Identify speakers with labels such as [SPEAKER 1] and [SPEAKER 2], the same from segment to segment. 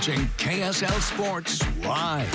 [SPEAKER 1] watching KSL Sports Live.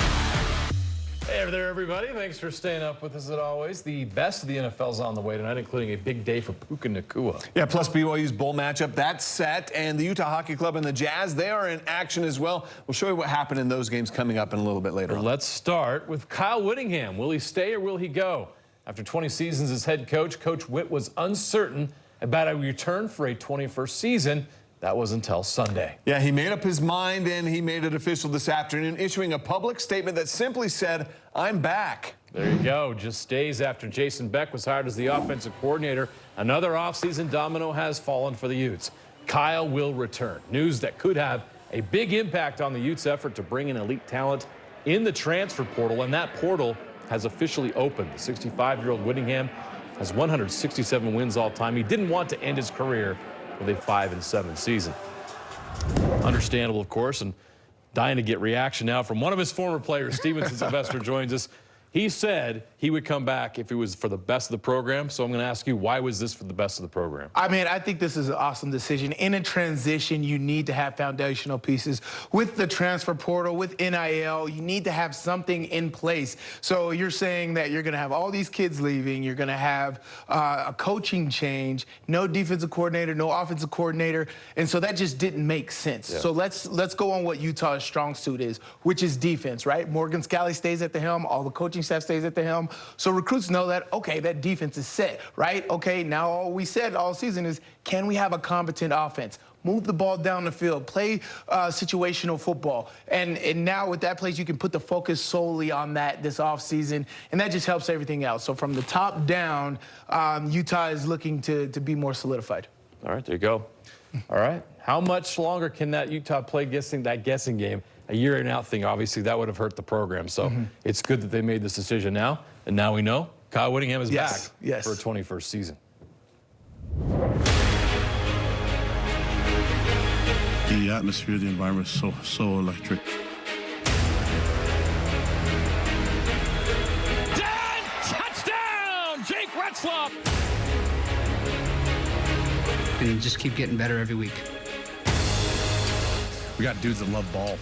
[SPEAKER 2] Hey there, everybody. Thanks for staying up with us as always. The best of the NFL's on the way tonight, including a big day for Puka Nacua.
[SPEAKER 3] Yeah, plus BYU's bowl matchup, that's set. And the Utah Hockey Club and the Jazz, they are in action as well. We'll show you what happened in those games coming up in a little bit later on.
[SPEAKER 2] Let's start with Kyle Whittingham. Will he stay or will he go? After 20 seasons as head coach, Coach Whitt was uncertain about a return for a 21st season. That was until Sunday.
[SPEAKER 3] Yeah, he made up his mind, and he made it official this afternoon, issuing a public statement that simply said, "I'm back."
[SPEAKER 2] There you go. Just days after Jason Beck was hired as the offensive coordinator, another offseason domino has fallen for the Utes. Kyle will return. News that could have a big impact on the Utes' effort to bring in elite talent in the transfer portal, and that portal has officially opened. The 65-year-old Whittingham has 167 wins all time. He didn't want to end his career with a 5-7 season. Understandable, of course, and dying to get reaction now from one of his former players. Stevenson Sylvester joins us. He said he would come back if it was for the best of the program. So I'm going to ask you, why was this for the best of the program?
[SPEAKER 4] I mean, I think this is an awesome decision. In a transition, you need to have foundational pieces. With the transfer portal, with NIL, you need to have something in place. So you're saying that you're going to have all these kids leaving. You're going to have a coaching change, no defensive coordinator, no offensive coordinator. And so that just didn't make sense. Yeah. So let's go on what Utah's strong suit is, which is defense, right? Morgan Scalley stays at the helm. All the coaching staff stays at the helm. So recruits know that, okay, that defense is set, right? Okay, now all we said all season is, can we have a competent offense? Move the ball down the field, play situational football. And now with that place, you can put the focus solely on that this offseason, and that just helps everything else. So from the top down, Utah is looking to be more solidified.
[SPEAKER 2] All right, there you go. All right. How much longer can that Utah play that guessing game? A year and out thing, obviously, that would have hurt the program. So it's good that they made this decision now. And now we know Kyle Whittingham is back for a 21st season.
[SPEAKER 5] The atmosphere, the environment is so electric.
[SPEAKER 2] Touchdown! Jake Retzlaff!
[SPEAKER 6] And just keep getting better every week.
[SPEAKER 5] We got dudes that love ball.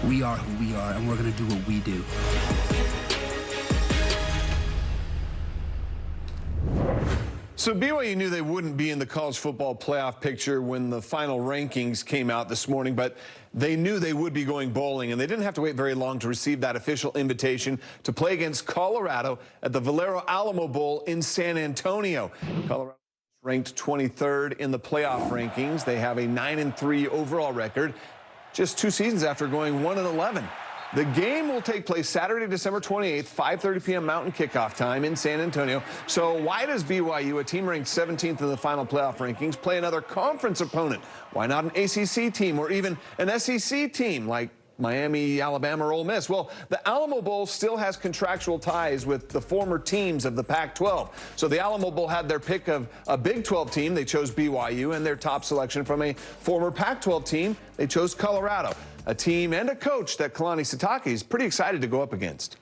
[SPEAKER 6] We are who we are, and we're going to do what we do.
[SPEAKER 3] So BYU knew they wouldn't be in the college football playoff picture when the final rankings came out this morning, but they knew they would be going bowling, and they didn't have to wait very long to receive that official invitation to play against Colorado at the Valero Alamo Bowl in San Antonio. Colorado ranked 23rd in the playoff rankings. They have a 9-3 overall record, just 2 seasons after going 1-11. The game will take place Saturday, December 28th, 5:30 p.m. Mountain kickoff time in San Antonio. So why does BYU, a team ranked 17th in the final playoff rankings, play another conference opponent? Why not an ACC team or even an SEC team like Miami, Alabama, or Ole Miss? Well, the Alamo Bowl still has contractual ties with the former teams of the Pac-12. So the Alamo Bowl had their pick of a Big 12 team. They chose BYU, and their top selection from a former Pac-12 team, they chose Colorado, a team and a coach that Kalani Sitake is pretty excited to go up against.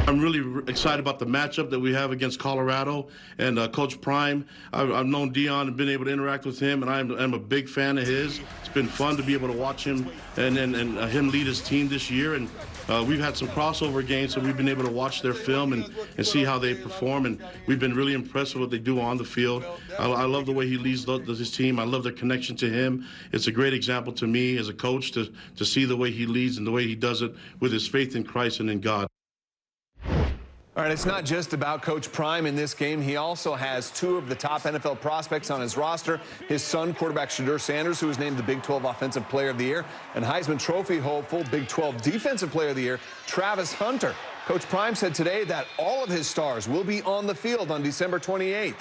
[SPEAKER 5] I'm really excited about the matchup that we have against Colorado and Coach Prime. I've known Dion and been able to interact with him, and I'm a big fan of his. It's been fun to be able to watch him and him lead his team this year. And we've had some crossover games, so we've been able to watch their film and see how they perform. And we've been really impressed with what they do on the field. I love the way he leads his team. I love their connection to him. It's a great example to me as a coach to see the way he leads and the way he does it with his faith in Christ and in God.
[SPEAKER 3] All right, it's not just about Coach Prime in this game. He also has 2 of the top NFL prospects on his roster. His son, quarterback Shadur Sanders, who was named the Big 12 Offensive Player of the Year, and Heisman Trophy hopeful, Big 12 Defensive Player of the Year, Travis Hunter. Coach Prime said today that all of his stars will be on the field on December 28th.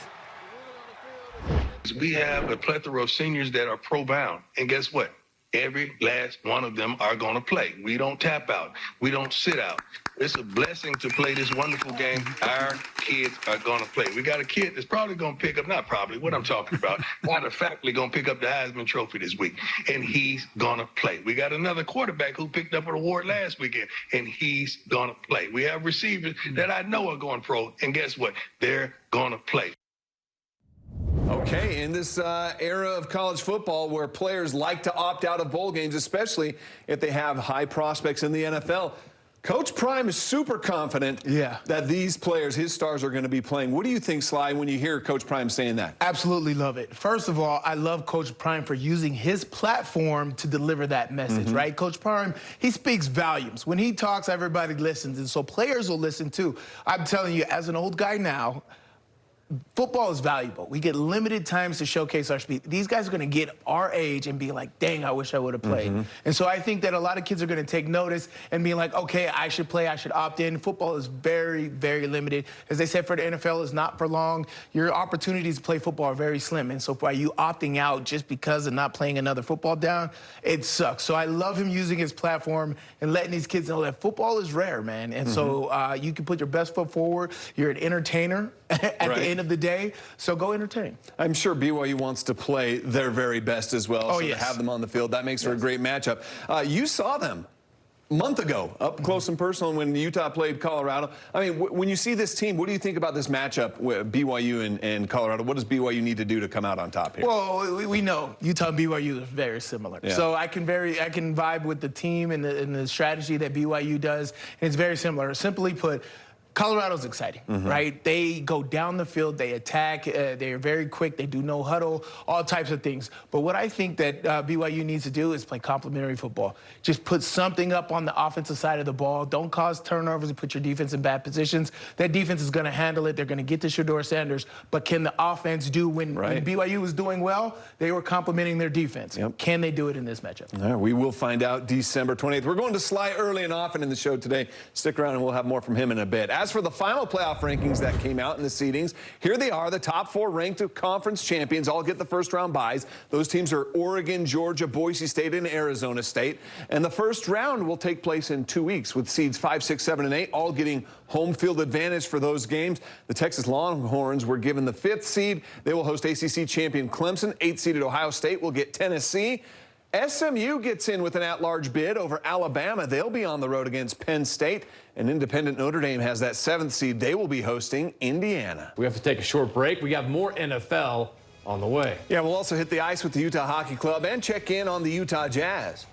[SPEAKER 7] We have a plethora of seniors that are pro-bound, and guess what? Every last one of them are going to play. We don't tap out. We don't sit out. It's a blessing to play this wonderful game. Our kids are going to play. We got a kid that's probably going to pick up, not probably, what I'm talking about, matter of factly going to pick up the Heisman Trophy this week, and he's going to play. We got another quarterback who picked up an award last weekend, and he's going to play. We have receivers that I know are going pro, and guess what? They're going to play.
[SPEAKER 3] Okay. Okay, in this era of college football where players like to opt out of bowl games, especially if they have high prospects in the NFL, Coach Prime is super confident that these players, his stars, are going to be playing. What do you think, Sly, when you hear Coach Prime saying that?
[SPEAKER 4] Absolutely love it. First of all, I love Coach Prime for using his platform to deliver that message, right? Coach Prime, he speaks volumes. When he talks, everybody listens, and so players will listen too. I'm telling you, as an old guy now, football is valuable. We get limited times to showcase our speed. These guys are going to get our age and be like, dang, I wish I would have played. And so I think that a lot of kids are going to take notice and be like, okay, I should play, I should opt in. Football is very, very limited. As they said, for the NFL, it's not for long. Your opportunities to play football are very slim. And so by you opting out just because of not playing another football down, it sucks. So I love him using his platform and letting these kids know that football is rare, man. And so you can put your best foot forward. You're an entertainer at the end of the day, so go entertain.
[SPEAKER 3] I'm sure BYU wants to play their very best as well, so to have them on the field, that makes for a great matchup. You saw them a month ago, up close and personal, when Utah played Colorado. I mean, when you see this team, what do you think about this matchup with BYU and Colorado? What does BYU need to do to come out on top here?
[SPEAKER 4] Well, we know Utah and BYU are very similar. So I can vibe with the team and the strategy that BYU does, and it's very similar. Simply put, Colorado's exciting, right? They go down the field, they attack, they're very quick, they do no huddle, all types of things. But what I think that BYU needs to do is play complementary football. Just put something up on the offensive side of the ball. Don't cause turnovers and put your defense in bad positions. That defense is going to handle it. They're going to get to Shedeur Sanders. But can the offense do when BYU was doing well, they were complementing their defense. Can they do it in this matchup?
[SPEAKER 3] All right, we will find out December 28th. We're going to Sly early and often in the show today. Stick around and we'll have more from him in a bit. As for the final playoff rankings that came out in the seedings, here they are. The top 4 ranked conference champions all get the first-round byes. Those teams are Oregon, Georgia, Boise State, and Arizona State. And the first round will take place in 2 weeks with seeds 5, 6, 7, and 8 all getting home field advantage for those games. The Texas Longhorns were given the 5th seed. They will host ACC champion Clemson. 8th-seeded Ohio State will get Tennessee. SMU gets in with an at-large bid over Alabama. They'll be on the road against Penn State. And independent Notre Dame has that 7th seed. They will be hosting Indiana.
[SPEAKER 2] We have to take a short break. We got more NFL on the way.
[SPEAKER 3] Yeah, we'll also hit the ice with the Utah Hockey Club and check in on the Utah Jazz.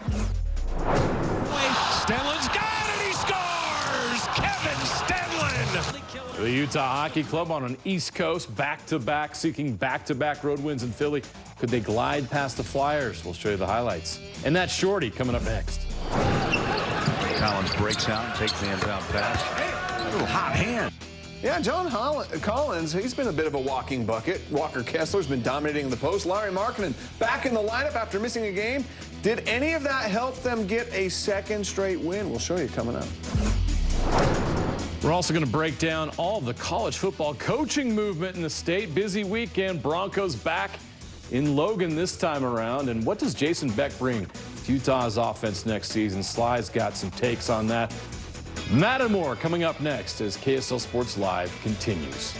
[SPEAKER 1] Stenlin's got it! He scores! Kevin Stenlin!
[SPEAKER 2] The Utah Hockey Club on an East Coast back-to-back, seeking back-to-back road wins in Philly. Could they glide past the Flyers? We'll show you the highlights. And that's Shorty coming up next.
[SPEAKER 1] Collins breaks out and takes the inbound pass. A little hot hand.
[SPEAKER 3] Yeah, John Collins, he's been a bit of a walking bucket. Walker Kessler's been dominating the post. Larry Markkinen back in the lineup after missing a game. Did any of that help them get a second straight win? We'll show you coming up.
[SPEAKER 2] We're also going to break down all of the college football coaching movement in the state. Busy weekend. Broncos back in Logan this time around. And what does Jason Beck bring to Utah's offense next season? Sly's got some takes on that. That and more coming up next as KSL Sports Live continues.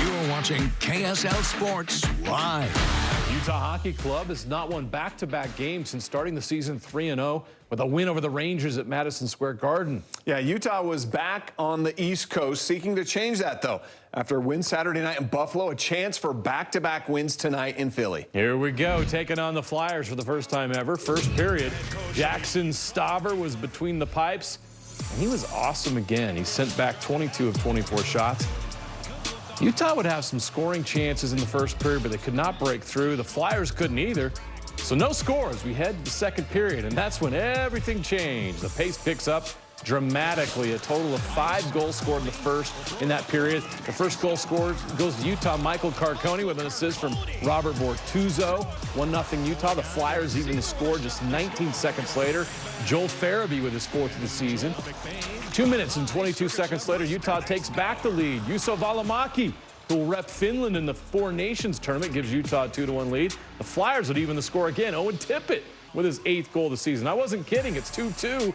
[SPEAKER 1] You're watching KSL Sports Live.
[SPEAKER 2] Utah Hockey Club has not won back-to-back games since starting the season 3-0 with a win over the Rangers at Madison Square Garden.
[SPEAKER 3] Yeah, Utah was back on the East Coast, seeking to change that, though. After a win Saturday night in Buffalo, a chance for back-to-back wins tonight in Philly.
[SPEAKER 2] Here we go, taking on the Flyers for the first time ever. First period, Jackson Staver was between the pipes, and he was awesome again. He sent back 22 of 24 shots. Utah would have some scoring chances in the first period, but they could not break through. The Flyers couldn't either. So no scores. We head to the second period, and that's when everything changed. The pace picks up dramatically. A total of 5 goals scored in the first in that period. The first goal scored goes to Utah, Michael Carcone, with an assist from Robert Bortuzzo. 1-0 Utah. The Flyers even scored just 19 seconds later. Joel Farabee with his 4th of the season. 2 minutes and 22 seconds later, Utah takes back the lead. Juuso Valimaki, who will rep Finland in the Four Nations tournament, gives Utah a 2-1 lead. The Flyers would even the score again. Owen Tippett with his 8th goal of the season. I wasn't kidding. It's 2-2.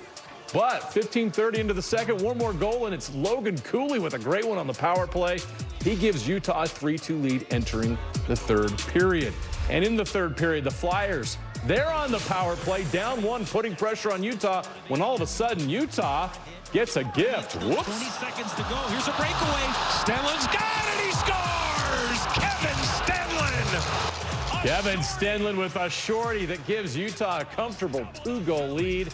[SPEAKER 2] But 15:30 into the second, one more goal, and it's Logan Cooley with a great one on the power play. He gives Utah a 3-2 lead entering the third period. And in the third period, the Flyers, they're on the power play, down 1, putting pressure on Utah, when all of a sudden Utah gets a gift. Whoops.
[SPEAKER 8] 20 seconds to go. Here's a breakaway. Stenlin's got it. He scores. Kevin Stenlin.
[SPEAKER 2] Kevin Stenlin with a shorty that gives Utah a comfortable 2-goal lead.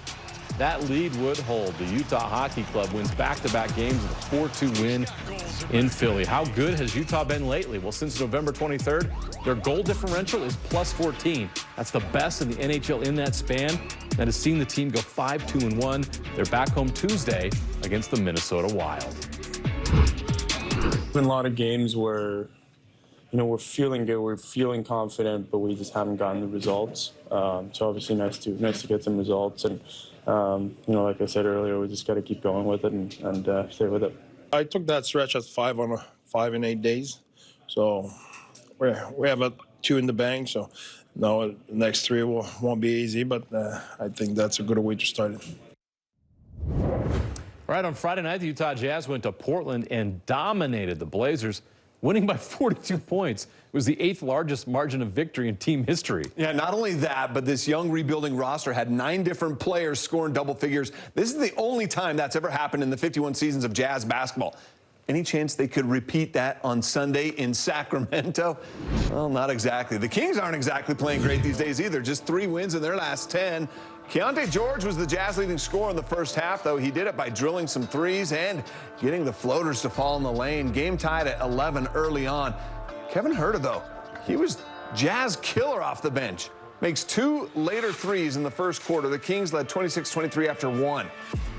[SPEAKER 2] That lead would hold. The Utah Hockey Club wins back-to-back games with a 4-2 win in Philly. How good has Utah been lately? Well, since November 23rd, their goal differential is plus 14. That's the best in the NHL in that span. That has seen the team go 5-2-1. They're back home Tuesday against the Minnesota Wild.
[SPEAKER 9] Been a lot of games where, we're feeling good, we're feeling confident, but we just haven't gotten the results. So obviously nice to get some results. And like I said earlier, we just got to keep going with it and stay with it.
[SPEAKER 10] I took that stretch as 5 in 8 days, so we have 2 in the bank. So no, the next 3 won't be easy, but I think that's a good way to start it.
[SPEAKER 2] All right, on Friday night, the Utah Jazz went to Portland and dominated the Blazers, winning by 42 points. It was the 8th largest margin of victory in team history.
[SPEAKER 3] Yeah, not only that, but this young rebuilding roster had 9 different players scoring double figures. This is the only time that's ever happened in the 51 seasons of Jazz basketball. Any chance they could repeat that on Sunday in Sacramento? Well, not exactly. The Kings aren't exactly playing great these days either. Just 3 wins in their last 10. Keontae George was the Jazz leading scorer in the first half, though he did it by drilling some threes and getting the floaters to fall in the lane. Game tied at 11 early on. Kevin Huerter, though, he was Jazz killer off the bench. Makes 2 later threes in the first quarter. The Kings led 26-23 after 1.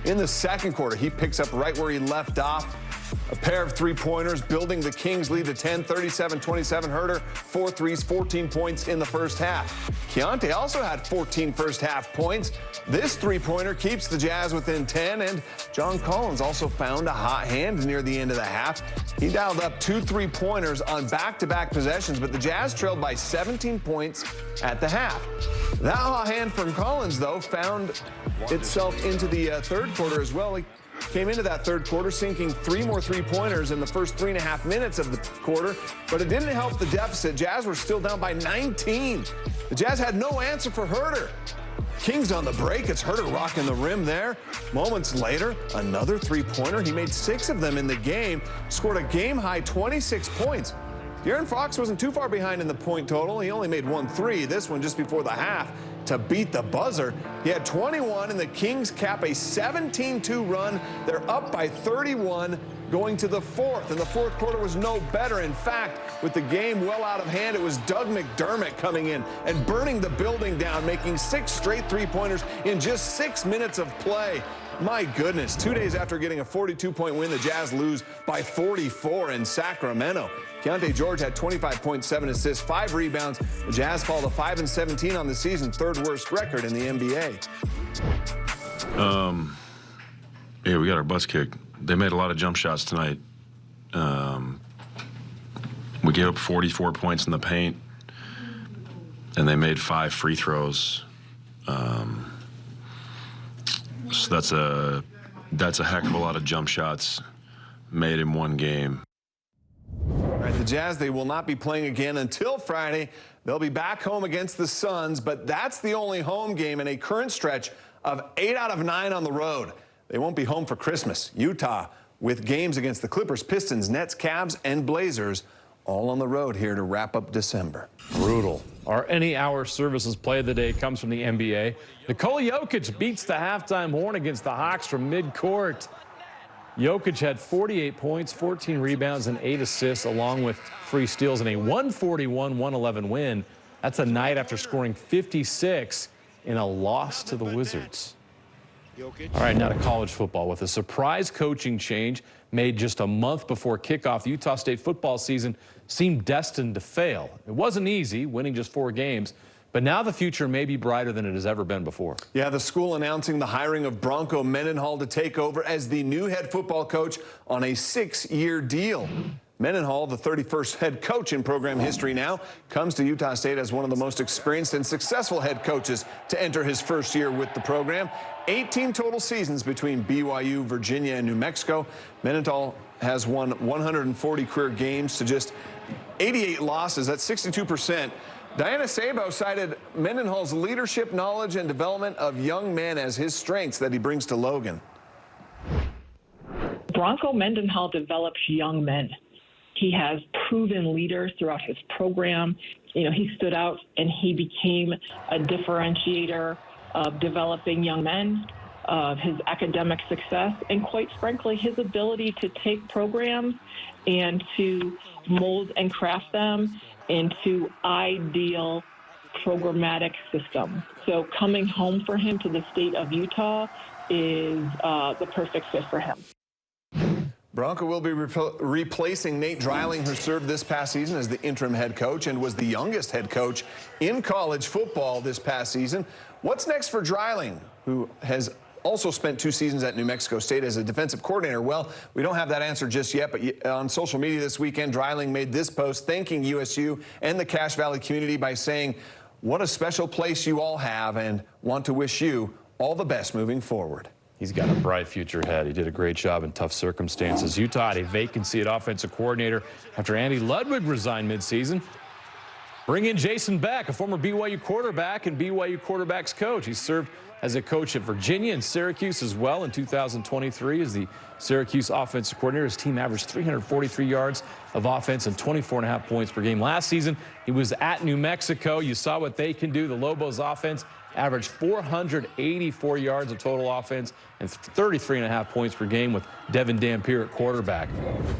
[SPEAKER 3] In the second quarter, he picks up right where he left off. A pair of 3-pointers, building the Kings lead to 10, 37-27. Huerter, 4 threes, 14 points in the first half. Keontae also had 14 first-half points. This 3-pointer keeps the Jazz within 10, and John Collins also found a hot hand near the end of the half. He dialed up 2 3-pointers on back-to-back possessions, but the Jazz trailed by 17 points at the half. That hot hand from Collins, though, found itself into the third quarter as well. He came into that third quarter sinking 3 more 3-pointers in the first 3.5 minutes of the quarter, but it didn't help the deficit. Jazz were still down by 19. The Jazz had no answer for Huerter. Kings on the break. It's Huerter rocking the rim there. Moments later, another 3-pointer. He made 6 of them in the game, scored a game-high 26 points. De'Aaron Fox wasn't too far behind in the point total. He only made 1 3, this one just before the half, to beat the buzzer. He had 21, and the Kings cap a 17-2 run. They're up by 31 going to the fourth, and the fourth quarter was no better. In fact, with the game well out of hand, it was Doug McDermott coming in and burning the building down, making 6 straight 3-pointers in just 6 minutes of play. My goodness, 2 days after getting a 42-point win, the Jazz lose by 44 in Sacramento. Keontae George had 25.7 assists, 5 rebounds. The Jazz fall to 5-17 on the season, 3rd worst record in the NBA.
[SPEAKER 11] Yeah, we got our butts kicked. They made a lot of jump shots tonight. We gave up 44 points in the paint, and they made 5 free throws. So that's a heck of a lot of jump shots made in one game.
[SPEAKER 3] All right, the Jazz, they will not be playing again until Friday. They'll be back home against the Suns, but that's the only home game in a current stretch of 8 out of 9 on the road. They won't be home for Christmas. Utah with games against the Clippers, Pistons, Nets, Cavs, and Blazers, all on the road here to wrap up December.
[SPEAKER 2] Brutal. Our any-hour services play of the day comes from the NBA. Nikola Jokic beats the halftime horn against the Hawks from midcourt. Jokic had 48 points, 14 rebounds, and 8 assists, along with 3 steals in a 141-111 win. That's a night after scoring 56 in a loss to the Wizards. All right, now to college football. With a surprise coaching change made just a month before kickoff, the Utah State football season seemed destined to fail. It wasn't easy, winning just 4 games, but now the future may be brighter than it has ever been before.
[SPEAKER 3] Yeah, the school announcing the hiring of Bronco Mendenhall to take over as the new head football coach on a 6-year deal. Mendenhall, the 31st head coach in program history now, comes to Utah State as one of the most experienced and successful head coaches to enter his first year with the program. 18 total seasons between BYU, Virginia, and New Mexico. Mendenhall has won 140 career games to just 88 losses. That's 62%. Diana Sabo cited Mendenhall's leadership, knowledge, and development of young men as his strengths that he brings to Logan.
[SPEAKER 12] Bronco Mendenhall develops young men. He has proven leaders throughout his program. You know, he stood out and he became a differentiator of developing young men, of his academic success, and quite frankly, his ability to take programs and to mold and craft them into ideal programmatic systems. So coming home for him to the state of Utah is the perfect fit for him.
[SPEAKER 3] Bronco will be replacing Nate Dreiling, who served this past season as the interim head coach and was the youngest head coach in college football this past season. What's next for Dreiling, who has also spent 2 seasons at New Mexico State as a defensive coordinator? Well, we don't have that answer just yet, but on social media this weekend, Dreiling made this post thanking USU and the Cache Valley community by saying, "What a special place you all have, and want to wish you all the best moving forward."
[SPEAKER 2] He's got a bright future ahead. He did a great job in tough circumstances. Utah had a vacancy at offensive coordinator after Andy Ludwig resigned midseason. Bring in Jason Beck, a former BYU quarterback and BYU quarterback's coach. He served as a coach at Virginia and Syracuse as well in 2023 as the Syracuse offensive coordinator. His team averaged 343 yards of offense and 24.5 points per game. Last season, he was at New Mexico. You saw what they can do. The Lobos offense averaged 484 yards of total offense and 33.5 points per game with Devin Dampier at quarterback.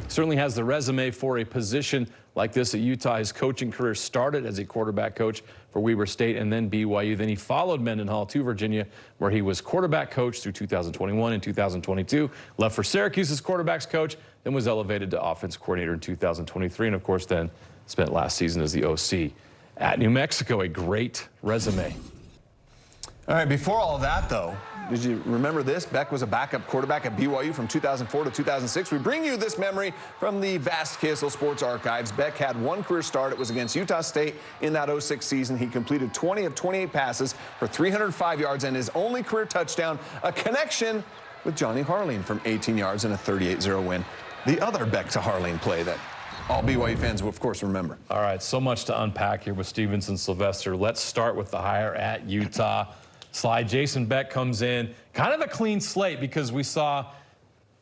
[SPEAKER 2] Certainly has the resume for a position like this at Utah. His coaching career started as a quarterback coach for Weber State and then BYU. Then he followed Mendenhall to Virginia, where he was quarterback coach through 2021 and 2022. Left for Syracuse as quarterback's coach, then was elevated to offensive coordinator in 2023. And, of course, then spent last season as the OC at New Mexico. A great resume.
[SPEAKER 3] All right, before all that, though, did you remember this? Beck was a backup quarterback at BYU from 2004 to 2006. We bring you this memory from the vast KSL Sports archives. Beck had one career start. It was against Utah State in that 06 season. He completed 20 of 28 passes for 305 yards and his only career touchdown, a connection with Johnny Harline from 18 yards in a 38-0 win. The other Beck to Harline play that all BYU fans will, of course, remember.
[SPEAKER 2] All right, so much to unpack here with Stevenson Sylvester. Let's start with the hire at Utah. Slide. Jason Beck comes in, kind of a clean slate because we saw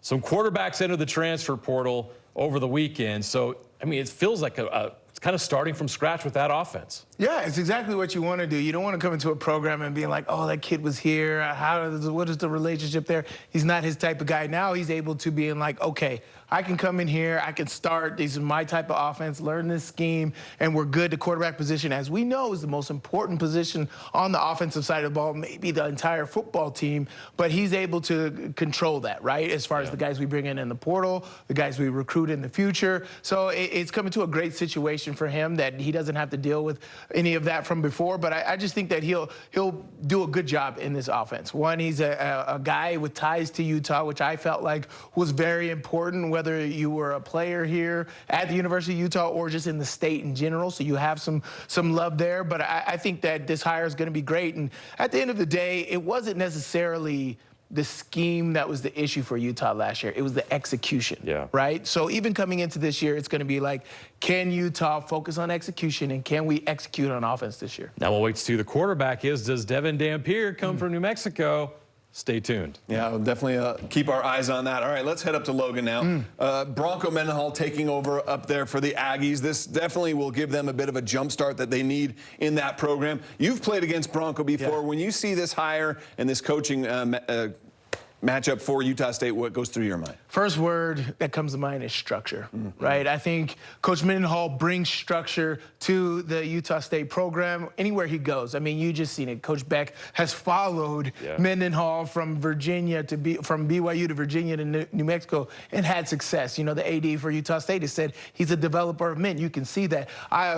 [SPEAKER 2] some quarterbacks enter the transfer portal over the weekend. So, I mean, it feels like it's kind of starting from scratch with that offense.
[SPEAKER 4] Yeah, it's exactly what you want to do. You don't want to come into a program and being like, oh, that kid was here. What is the relationship there? He's not his type of guy. Now he's able to be in like, okay, I can come in here, I can start. This is my type of offense, learn this scheme, and we're good. The quarterback position, as we know, is the most important position on the offensive side of the ball, maybe the entire football team, but he's able to control that, right, as far as the guys we bring in the portal, the guys we recruit in the future. So it's coming to a great situation for him that he doesn't have to deal with any of that from before, but I just think that he'll do a good job in this offense. One, he's a guy with ties to Utah, which I felt like was very important, whether you were a player here at the University of Utah or just in the state in general. So you have some love there. But I think that this hire is going to be great. And at the end of the day, it wasn't necessarily the scheme that was the issue for Utah last year. It was the execution, right? So even coming into this year, it's going to be like, can Utah focus on execution, and can we execute on offense this year?
[SPEAKER 2] Now we'll wait to see who the quarterback is. Does Devin Dampier come from New Mexico? Stay tuned.
[SPEAKER 3] Yeah, we'll definitely keep our eyes on that. All right, let's head up to Logan now. Bronco Mendenhall taking over up there for the Aggies. This definitely will give them a bit of a jump start that they need in that program. You've played against Bronco before. When you see this hire and this coaching matchup for Utah State, what goes through your mind?
[SPEAKER 4] First word that comes to mind is structure, right? I think Coach Mendenhall brings structure to the Utah State program anywhere he goes. I mean, you just seen it. Coach Beck has followed Mendenhall from Virginia from BYU to Virginia to New Mexico and had success. You know, the AD for Utah State has said he's a developer of men. You can see that.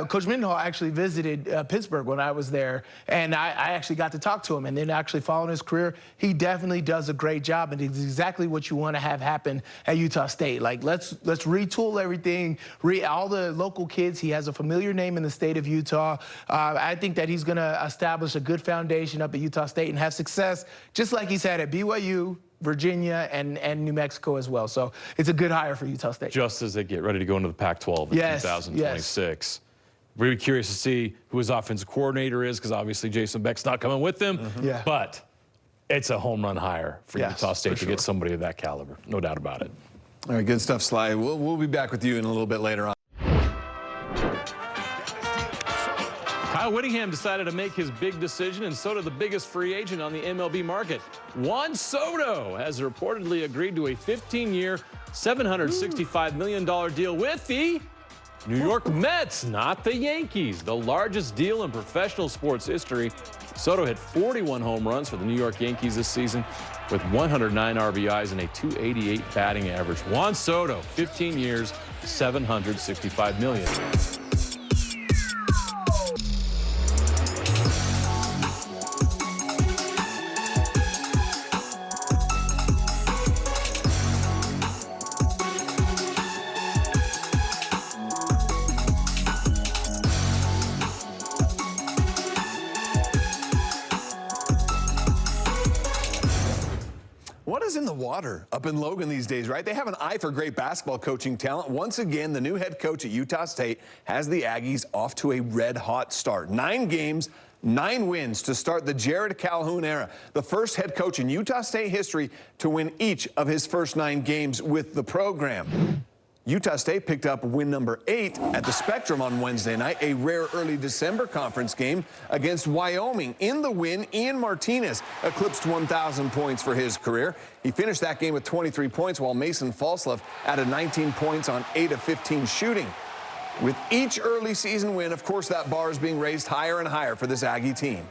[SPEAKER 4] Coach Mendenhall actually visited Pittsburgh when I was there, and I actually got to talk to him. And then actually following his career, he definitely does a great job, and it's exactly what you want to have happen at Utah State. Like, let's retool everything, all the local kids. He has a familiar name in the state of Utah. I think that he's going to establish a good foundation up at Utah State and have success, just like he's had at BYU, Virginia, and New Mexico as well. So it's a good hire for Utah State.
[SPEAKER 2] Just as they get ready to go into the Pac-12 in 2026. Really curious to see who his offensive coordinator is, because obviously Jason Beck's not coming with them. But it's a home run hire for Utah State to get somebody of that caliber. No doubt about it.
[SPEAKER 3] All right, good stuff, Sly. We'll be back with you in a little bit later on.
[SPEAKER 2] Kyle Whittingham decided to make his big decision, and so did the biggest free agent on the MLB market. Juan Soto has reportedly agreed to a 15-year, $765 million deal with the New York Mets, not the Yankees. The largest deal in professional sports history. Soto hit 41 home runs for the New York Yankees this season with 109 RBIs and a .288 batting average. Juan Soto, 15 years, $765 million.
[SPEAKER 3] What is in the water up in Logan these days, right? They have an eye for great basketball coaching talent. Once again, the new head coach at Utah State has the Aggies off to a red-hot start. 9 games, 9 wins to start the Jared Calhoun era. The first head coach in Utah State history to win each of his first 9 games with the program. Utah State picked up win number 8 at the Spectrum on Wednesday night, a rare early December conference game against Wyoming. In the win, Ian Martinez eclipsed 1,000 points for his career. He finished that game with 23 points, while Mason Falslev added 19 points on 8 of 15 shooting. With each early season win, of course, that bar is being raised higher and higher for this Aggie team.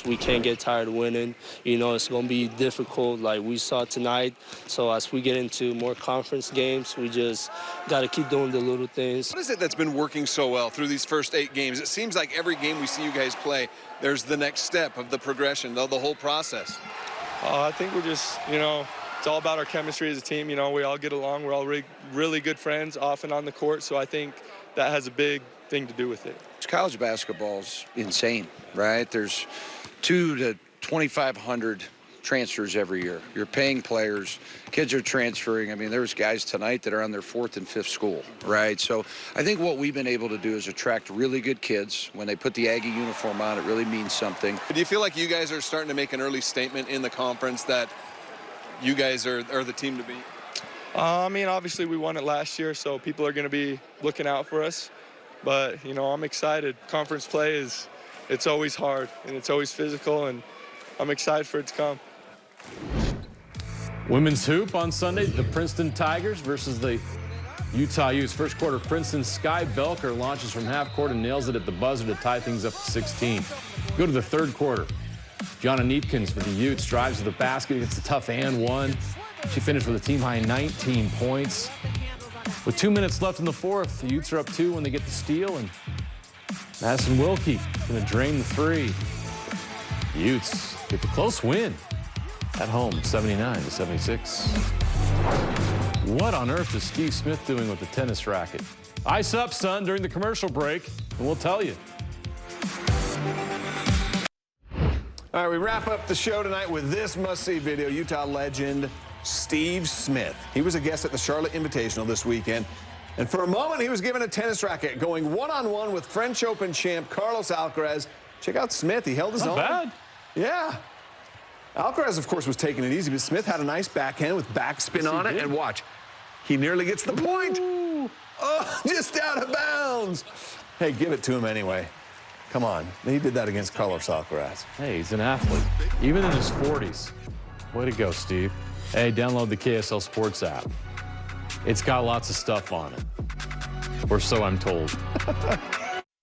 [SPEAKER 13] We can't get tired of winning. You know, it's going to be difficult like we saw tonight. So as we get into more conference games, we just got to keep doing the little things.
[SPEAKER 3] What is it that's been working so well through these first 8 games? It seems like every game we see you guys play, there's the next step of the progression, the whole process.
[SPEAKER 9] I think we're just, you know, it's all about our chemistry as a team. You know, we all get along. We're all really good friends off and on the court. So I think that has a big thing to do with it.
[SPEAKER 14] College basketball's insane, right? There's 2,000 to 2,500 transfers every year. You're paying players, kids are transferring. I mean, there's guys tonight that are on their 4th and 5th school, right? So I think what we've been able to do is attract really good kids. When they put the Aggie uniform on, it really means something.
[SPEAKER 3] Do you feel like you guys are starting to make an early statement in the conference that you guys are the team to beat?
[SPEAKER 9] I mean, obviously we won it last year, so people are going to be looking out for us. But, you know, I'm excited. Conference play it's always hard, and it's always physical, and I'm excited for it to come.
[SPEAKER 2] Women's hoop on Sunday, the Princeton Tigers versus the Utah Utes. First quarter, Princeton's Sky Belker launches from half court and nails it at the buzzer to tie things up to 16. Go to the third quarter. Gianna Neepkins for the Utes drives to the basket, gets a tough and one. She finished with a team-high 19 points. With 2 minutes left in the fourth, the Utes are up 2 when they get the steal, and Madison Wilkie going to drain the 3. The Utes get the close win at home, 79-76. What on earth is Steve Smith doing with the tennis racket? Ice up, son, during the commercial break, and we'll tell you.
[SPEAKER 3] All right, we wrap up the show tonight with this must-see video. Utah legend Steve Smith. He was a guest at the Charlotte Invitational this weekend. And for a moment, he was given a tennis racket going one-on-one with French Open champ Carlos Alcaraz. Check out Smith. He held his own.
[SPEAKER 2] Not bad.
[SPEAKER 3] Yeah. Alcaraz, of course, was taking it easy, but Smith had a nice backhand with backspin on it. And watch, he nearly gets the point. Ooh. Oh, just out of bounds. Hey, give it to him anyway. Come on. He did that against Carlos Alcaraz.
[SPEAKER 2] Hey, he's an athlete, even in his 40s. Way to go, Steve. Hey, download the KSL Sports app. It's got lots of stuff on it. Or so I'm told.